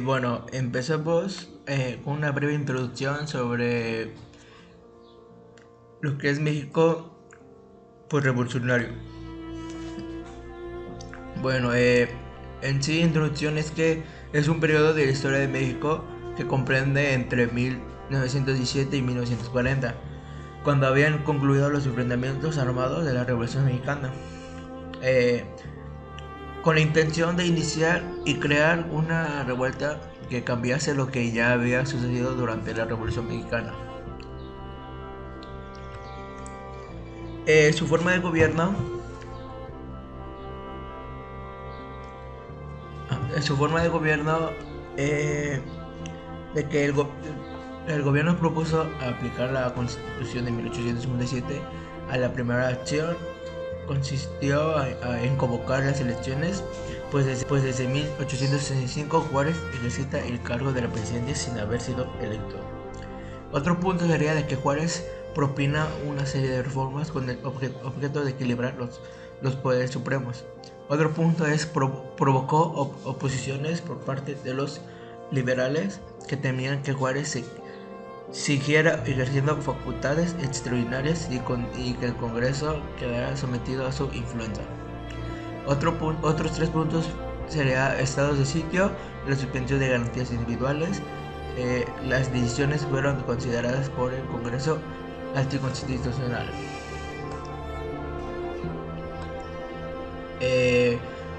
Bueno, empezamos con una breve introducción sobre lo que es México pues revolucionario. Bueno, en sí, introducción es que es un periodo de la historia de México que comprende entre 1917 y 1940, cuando habían concluido los enfrentamientos armados de la Revolución Mexicana, eh, con la intención de iniciar y crear una revuelta que cambiase lo que ya había sucedido durante la Revolución Mexicana. Su forma de gobierno su forma de gobierno de que el gobierno propuso aplicar la Constitución de 1857. A la primera acción consistió en convocar las elecciones, pues desde 1865 Juárez ejercita el cargo de la presidencia sin haber sido electo. Otro punto sería de que Juárez propina una serie de reformas con el objeto de equilibrar los poderes supremos. Otro punto es provocó oposiciones por parte de los liberales que temían que Juárez siguiera ejerciendo facultades extraordinarias y que el Congreso quedara sometido a su influencia. Otros tres puntos sería estados de sitio, la suspensión de garantías individuales. Las decisiones fueron consideradas por el Congreso anticonstitucional.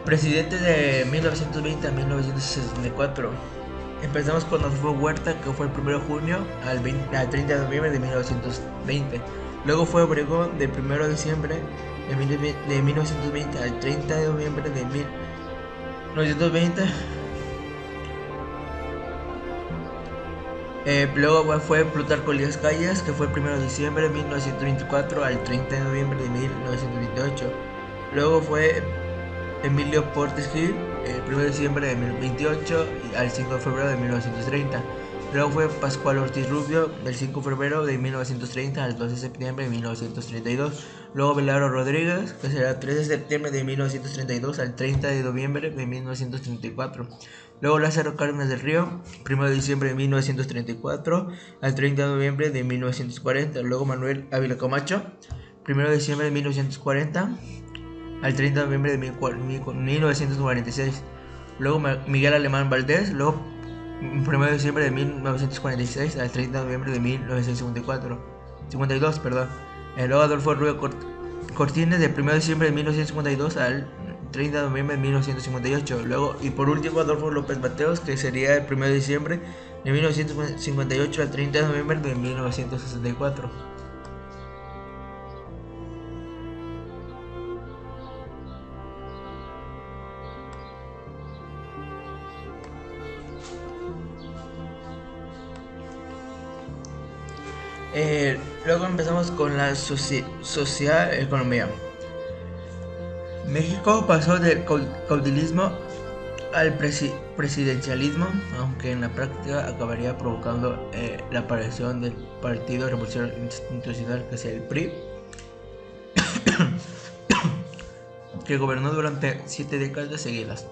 Presidente de 1920 a 1964. Empezamos con Adolfo Huerta, que fue el 1 de junio al 30 de noviembre de 1920. Luego fue Obregón, del 1 de diciembre de 1920 al 30 de noviembre de 1920. Luego fue Plutarco Elías Calles, que fue el 1 de diciembre de 1924 al 30 de noviembre de 1928. Luego fue Emilio Portes Gil, el 1 de diciembre de 1928 al 5 de febrero de 1930. Luego fue Pascual Ortiz Rubio, del 5 de febrero de 1930 al 2 de septiembre de 1932. Luego Belardo Rodríguez, que será el 3 de septiembre de 1932 al 30 de noviembre de 1934. Luego Lázaro Cárdenas del Río, 1 de diciembre de 1934 al 30 de noviembre de 1940. Luego Manuel Ávila Camacho, 1 de diciembre de 1940 al 30 de noviembre de 1946. Luego Miguel Alemán Valdés, luego 1 de diciembre de 1946 al 30 de noviembre de 1952. Luego Adolfo Rubio Cortines, de 1 de diciembre de 1952 al 30 de noviembre de 1958. Luego, y por último, Adolfo López Mateos, que sería el 1 de diciembre de 1958 al 30 de noviembre de 1964. Luego empezamos con la social economía. México pasó del caudillismo al presidencialismo, aunque en la práctica acabaría provocando la aparición del Partido Revolucionario Institucional, que es el PRI, que gobernó durante 7 décadas seguidas.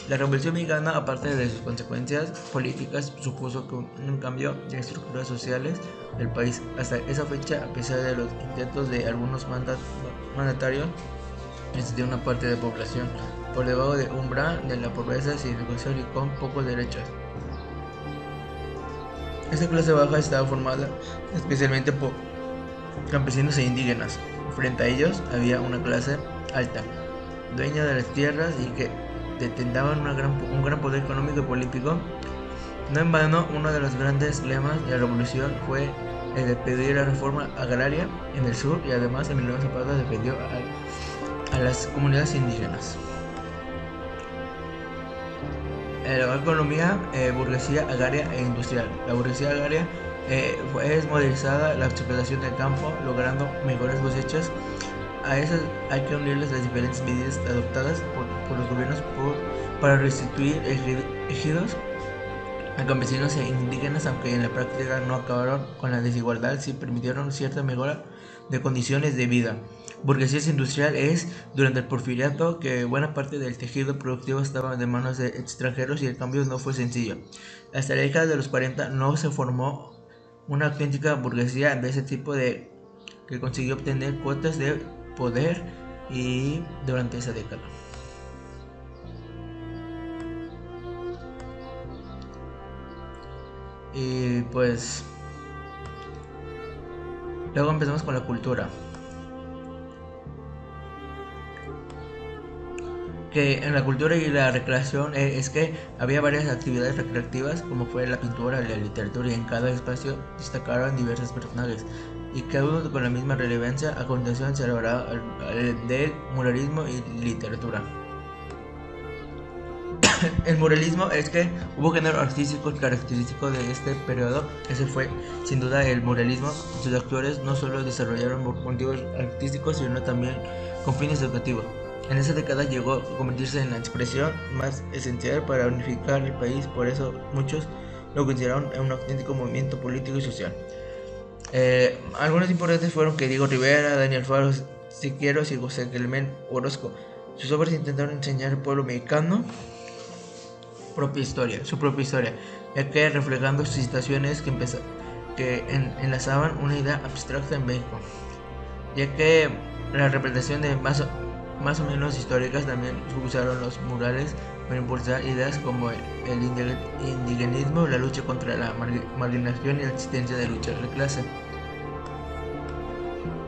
La Revolución Mexicana, aparte de sus consecuencias políticas, supuso un cambio de estructuras sociales del país. Hasta esa fecha, a pesar de los intentos de algunos mandatarios, existía una parte de población por debajo del umbral de la pobreza, sin educación y con pocos derechos. Esta clase baja estaba formada especialmente por campesinos e indígenas. Frente a ellos había una clase alta, dueña de las tierras y que detentaban un gran poder económico y político. No en vano, uno de los grandes lemas de la revolución fue el de pedir la reforma agraria en el sur, y además Emiliano Zapata defendió a las comunidades indígenas. La economía, burguesía agraria e industrial. La burguesía agraria es modernizada la explotación del campo, logrando mejores cosechas. A esas hay que unirles las diferentes medidas adoptadas por los gobiernos para restituir ejidos a campesinos e indígenas, aunque en la práctica no acabaron con la desigualdad, sí permitieron cierta mejora de condiciones de vida. Burguesía industrial es, durante el porfiriato, que buena parte del tejido productivo estaba en manos de extranjeros y el cambio no fue sencillo. Hasta la década de los 40 no se formó una auténtica burguesía de ese tipo que consiguió obtener cuotas de poder y durante esa década. Y pues luego empezamos con la cultura, que en la cultura y la recreación es que había varias actividades recreativas, como fue la pintura, la literatura, y en cada espacio destacaron diversos personajes y cada uno con la misma relevancia. A continuación se hablará del muralismo y literatura. El muralismo es que hubo género artístico característico de este periodo. Ese fue sin duda el muralismo. Sus actores no solo desarrollaron motivos artísticos, sino también con fines educativos. En esa década llegó a convertirse en la expresión más esencial para unificar el país, por eso muchos lo consideraron un auténtico movimiento político y social. Algunos importantes fueron que Diego Rivera, Daniel Faro Siqueiros y José Clemente Orozco. Sus obras intentaron enseñar al pueblo mexicano su propia historia, ya que reflejando sus situaciones que enlazaban una idea abstracta en México, ya que la representación de más o menos históricas también usaron los murales para impulsar ideas como el indigenismo, la lucha contra la marginación y la existencia de luchas de clase.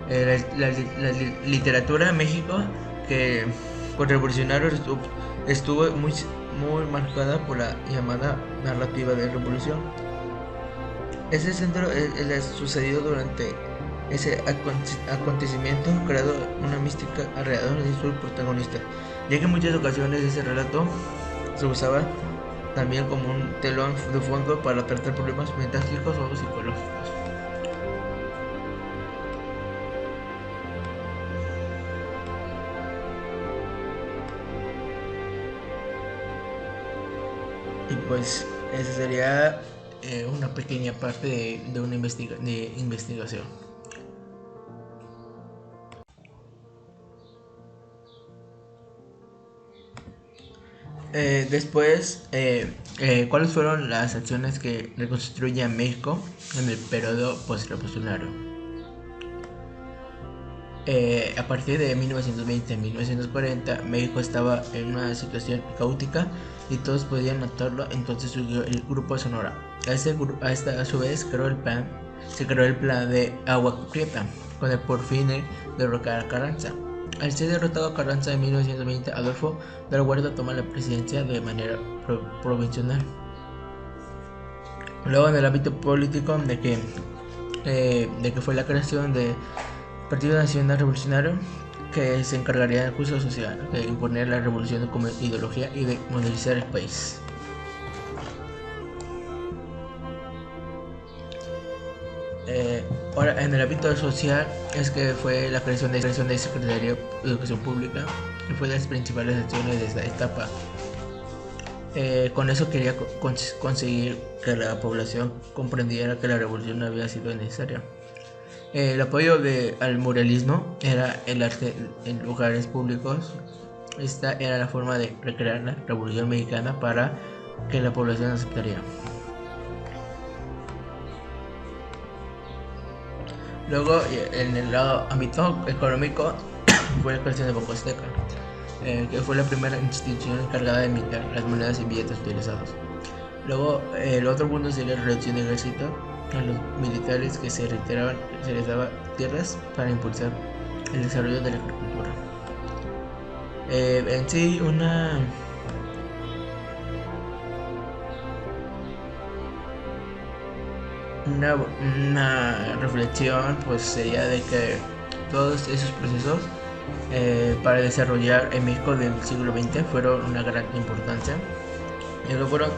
La literatura en México, que con revolucionarios estuvo muy marcada por la llamada narrativa de revolución. Ese centro le sucedido durante ese acontecimiento, creado una mística alrededor de su protagonista, ya que en muchas ocasiones ese relato se usaba también como un telón de fondo para tratar problemas fantásticos o psicológicos. Y pues esa sería una pequeña parte de una investigación. Después, ¿cuáles fueron las acciones que reconstruyen México en el periodo postrevolucionario? A partir de 1920-1940, México estaba en una situación caótica y todos podían notarlo. Entonces surgió el Grupo Sonora. A su vez se creó el plan de Agua Prieta, con el por fin de derrocar a Carranza. Al ser derrotado a Carranza en 1920, Adolfo de la Huerta toma la presidencia de manera provisional. Luego, en el ámbito político, de que fue la creación de Partido Nacional Revolucionario, que se encargaría del juicio social, de imponer la revolución como ideología y de modernizar el país. Ahora, en el ámbito social, es que fue la creación de Secretaría de Educación Pública, y fue de las principales acciones de esta etapa. Con eso quería conseguir que la población comprendiera que la revolución no había sido necesaria. El apoyo al muralismo era el arte en lugares públicos. Esta era la forma de recrear la Revolución Mexicana para que la población aceptaría. Luego, en el ámbito económico, fue la creación de Banco Azteca, que fue la primera institución encargada de emitir las monedas y billetes utilizados. Luego, el otro punto sería la reducción del ejército. A los militares que se retiraban se les daba tierras para impulsar el desarrollo de la agricultura. En sí, una reflexión pues sería de que todos esos procesos para desarrollar el México del siglo XX fueron una gran importancia y que fueron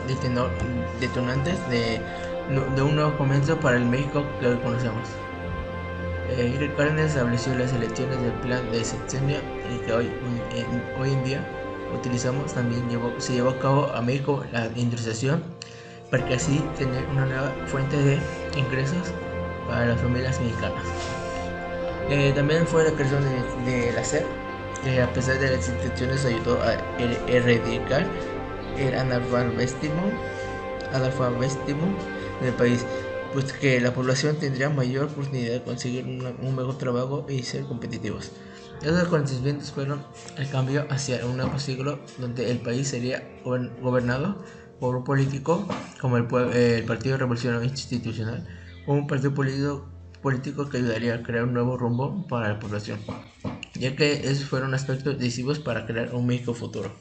detonantes de un nuevo comienzo para el México que hoy conocemos. Henry Cárdenas estableció las elecciones del plan de sexenio y que hoy en día utilizamos. También se llevó a cabo a México la industrialización para que así tener una nueva fuente de ingresos para las familias mexicanas. También fue la creación de la SEP, que a pesar de las intenciones ayudó a erradicar el analfabetismo del país, pues que la población tendría mayor oportunidad de conseguir un mejor trabajo y ser competitivos. Esos acontecimientos fueron el cambio hacia un nuevo siglo donde el país sería gobernado por un político como el Partido Revolucionario Institucional, un partido político que ayudaría a crear un nuevo rumbo para la población, ya que esos fueron aspectos decisivos para crear un México futuro.